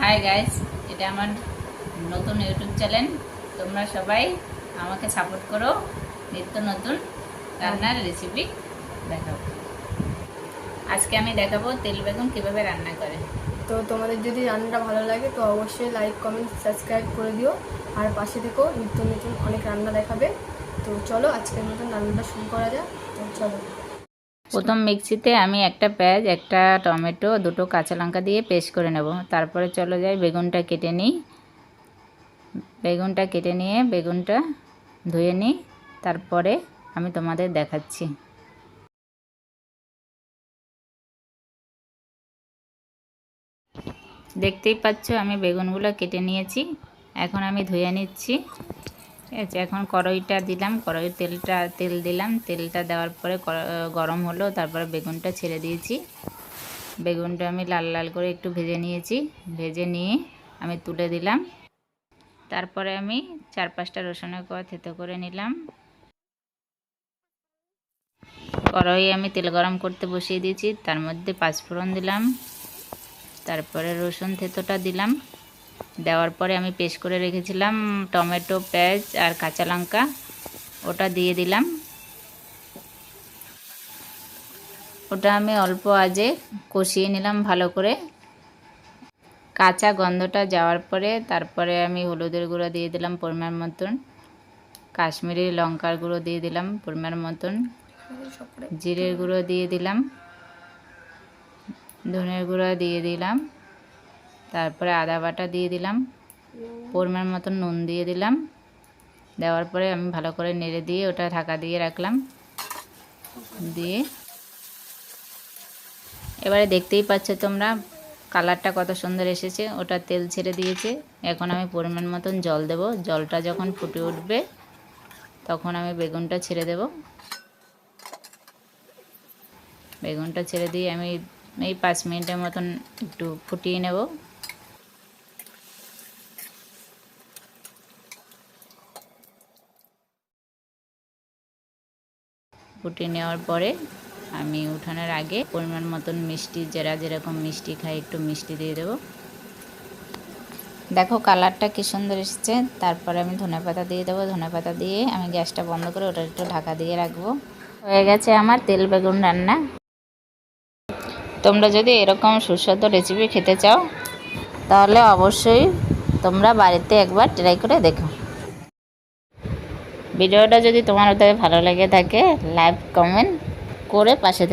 Hi guys, এটা আমার নতুন ইউটিউব চ্যানেল। তোমরা সবাই আমাকে সাপোর্ট করো, নিত্য নতুন রান্নার রেসিপি দেখাবো। আজকে আমি দেখাবো তেল বেগুন কিভাবে রান্না করে। তো তোমাদের যদি রান্নাটা ভালো লাগে তো অবশ্যই লাইক কমেন্ট সাবস্ক্রাইব করে দিও, আর পাশে থেকেও নিত্য নতুন অনেক রান্না দেখাবে। তো চলো আজকের মতন রান্নাটা শুরু করা যাক। তো চলো, প্রথম মিক্সিতে আমি একটা পেঁয়াজ, একটা টমেটো, দুটো কাঁচা লঙ্কা দিয়ে পেস্ট করে নেব। তারপরে চলো যাই বেগুনটা কেটে নিই। বেগুনটা কেটে নিয়ে বেগুনটা ধুয়ে নিই, তারপরে আমি তোমাদের দেখাচ্ছি। দেখতেই পাচ্ছ আমি বেগুনগুলো কেটে নিয়েছি, এখন আমি ধুয়ে নিচ্ছি। ঠিক আছে, এখন কড়াইটা দিলাম, কড়াই তেল দিলাম, তেলটা দেওয়ার পরে গরম হলো, তারপরে বেগুনটা ছেড়ে দিয়েছি। বেগুনটা আমি লাল লাল করে একটু ভেজে নিয়েছি, ভেজে নিয়ে আমি তুলে দিলাম। তারপরে আমি 4-5টা রসুনের কোয়া থেতো করে নিলাম। কড়াইয়ে আমি তেল গরম করতে বসিয়ে দিয়েছি, তার মধ্যে পাঁচফোড়ন দিলাম, তারপরে রসুন থেতোটা দিলাম। দেওয়ার পরে আমি পেস্ট করে রেখেছিলাম টমেটো, পেঁয়াজ আর কাঁচা লঙ্কা, ওটা দিয়ে দিলাম। ওটা আমি অল্প আঁচে কষিয়ে নিলাম ভালো করে। কাঁচা গন্ধটা যাওয়ার পরে তারপরে আমি হলুদের গুঁড়ো দিয়ে দিলাম পরিমাণ মতন, কাশ্মীরি লঙ্কার গুঁড়ো দিয়ে দিলাম পরিমাণ মতন, জিরের গুঁড়ো দিয়ে দিলাম, ধনের গুঁড়ো দিয়ে দিলাম, তারপরে আদা বাটা দিয়ে দিলাম, পরিমাণ মতন নুন দিয়ে দিলাম। দেওয়ার পরে আমি ভালো করে নেড়ে দিয়ে ওটা ঢাকা দিয়ে রাখলাম। দিয়ে এবারে দেখতেই পাচ্ছ তোমরা কালারটা কত সুন্দর এসেছে, ওটা তেল ছেড়ে দিয়েছে। এখন আমি পরিমাণ মতন জল দেব, জলটা যখন ফুটে উঠবে তখন আমি বেগুনটা ছেড়ে দেব। বেগুনটা ছেড়ে দিয়ে আমি এই 5 মিনিটের মতন একটু ফুটিয়ে নেব। ফুটিয়ে নেওয়ার পরে আমি উঠানোর আগে পরিমাণ মতন মিষ্টি, যারা যেরকম মিষ্টি খায় একটু মিষ্টি দিয়ে দেবো। দেখো কালারটা কি সুন্দর এসেছে। তারপরে আমি ধনেপাতা দিয়ে দেবো, ধনেপাতা দিয়ে আমি গ্যাসটা বন্ধ করে ওটা একটু ঢাকা দিয়ে রাখবো। হয়ে গেছে আমার তেল বেগুন রান্না। তোমরা যদি এরকম সুস্বাদু রেসিপি খেতে চাও তাহলে অবশ্যই তোমরা বাড়িতে একবার ট্রাই করে দেখো। ভিডিওটা যদি তোমার ভালো লেগে থাকে লাইক কমেন্ট করে পাশে থেকো।